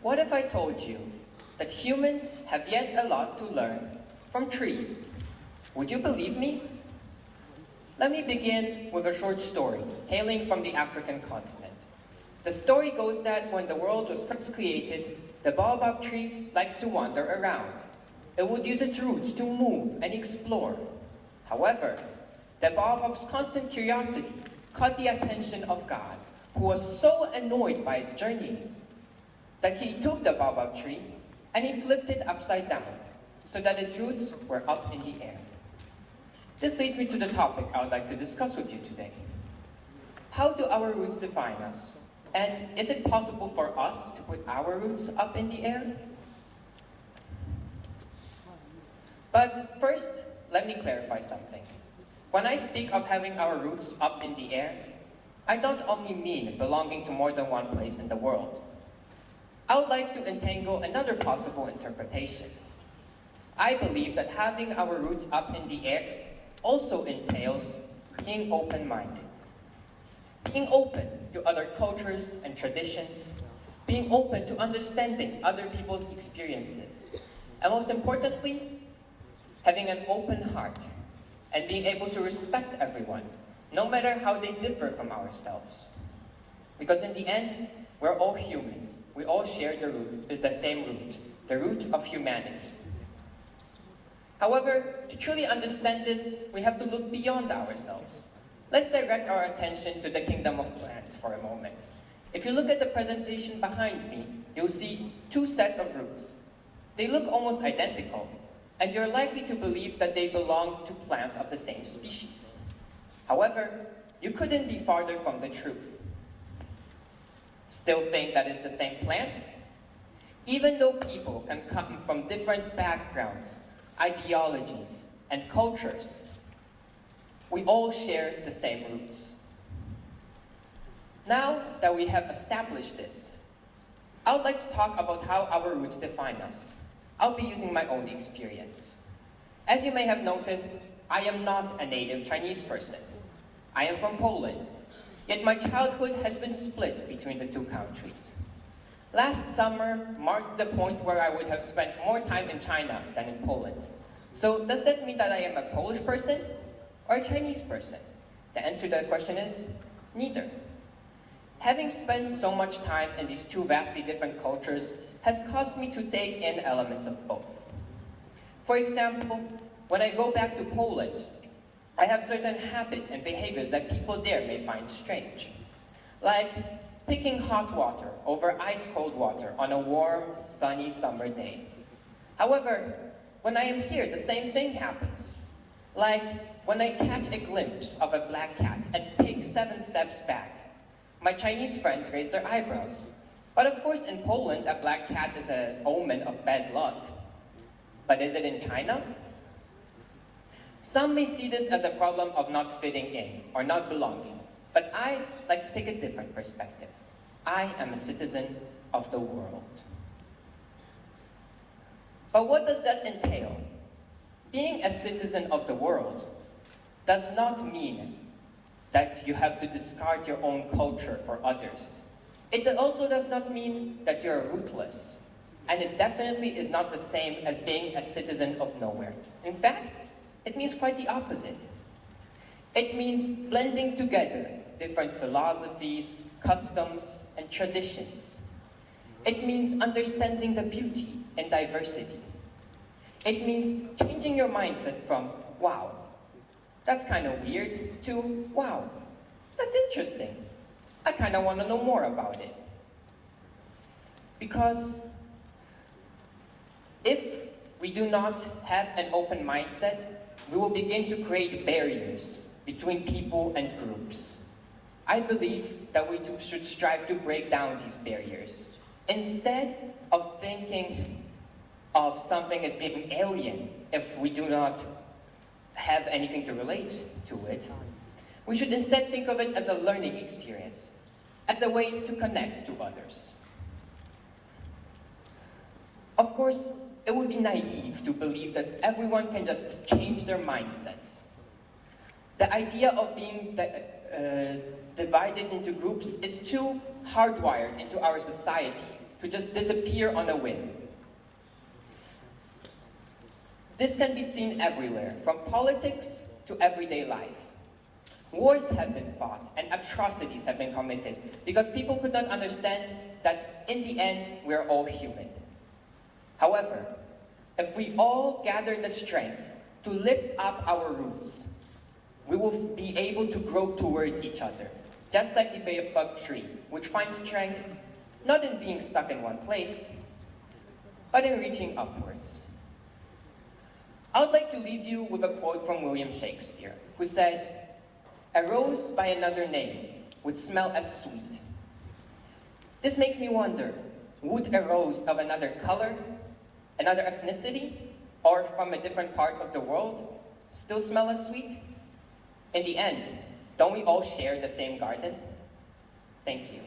What if I told you that humans have yet a lot to learn from trees? Would you believe me? Let me begin with a short story hailing from the African continent. The story goes that when the world was first created, the baobab tree liked to wander around. It would use its roots to move and explore. However, the baobab's constant curiosity caught the attention of God, who was so annoyed by its journey that he took the baobab tree and he flipped it upside down so that its roots were up in the air. This leads me to the topic I would like to discuss with you today. How do our roots define us? And is it possible for us to put our roots up in the air? But first, let me clarify something. When I speak of having our roots up in the air, I don't only mean belonging to more than one place in the world. I would like to entangle another possible interpretation. I believe that having our roots up in the air also entails being open-minded. Being open to other cultures and traditions, being open to understanding other people's experiences, and most importantly, having an open heart and being able to respect everyone, no matter how they differ from ourselves. Because in the end, we're all human. We all share the same root, the root of humanity. However, to truly understand this, we have to look beyond ourselves. Let's direct our attention to the kingdom of plants for a moment. If you look at the presentation behind me, you'll see two sets of roots. They look almost identical, and you're likely to believe that they belong to plants of the same species. However, you couldn't be farther from the truth. Still think that it's the same plant? Even though people can come from different backgrounds, ideologies, and cultures, we all share the same roots. Now that we have established this, I would like to talk about how our roots define us. I'll be using my own experience. As you may have noticed, I am not a native Chinese person. I am from Poland, yet my childhood has been split between the two countries. Last summer marked the point where I would have spent more time in China than in Poland. So does that mean that I am a Polish person or a Chinese person? The answer to that question is neither. Having spent so much time in these two vastly different cultures has caused me to take in elements of both. For example, when I go back to Poland, I have certain habits and behaviors that people there may find strange. Like picking hot water over ice-cold water on a warm, sunny summer day. However, when I am here, the same thing happens. Like when I catch a glimpse of a black cat and take 7 steps back, my Chinese friends raise their eyebrows. But of course, in Poland, a black cat is an omen of bad luck. But is it in China? Some may see this as a problem of not fitting in or not belonging. But I like to take a different perspective. I am a citizen of the world. But what does that entail? Being a citizen of the world does not mean that you have to discard your own culture for others. It also does not mean that you're rootless. And it definitely is not the same as being a citizen of nowhere. In fact, it means quite the opposite. It means blending together different philosophies, customs, and traditions. It means understanding the beauty and diversity. It means changing your mindset from, wow, that's kind of weird, to, wow, that's interesting. I kind of want to know more about it. Because if we do not have an open mindset, we will begin to create barriers between people and groups. I believe that we should strive to break down these barriers. Instead of thinking of something as being alien if we do not have anything to relate to it, we should instead think of it as a learning experience, as a way to connect to others. Of course, it would be naive to believe that everyone can just change their mindsets. The idea of being divided into groups is too hardwired into our society to just disappear on a whim. This can be seen everywhere, from politics to everyday life. Wars have been fought and atrocities have been committed because people could not understand that in the end, we're all human. However, if we all gather the strength to lift up our roots, we will be able to grow towards each other, just like the baobab tree, which finds strength not in being stuck in one place, but in reaching upwards. I would like to leave you with a quote from William Shakespeare, who said, "A rose by another name would smell as sweet." This makes me wonder, would a rose of another color, another ethnicity, or from a different part of the world still smell as sweet? In the end, don't we all share the same garden? Thank you.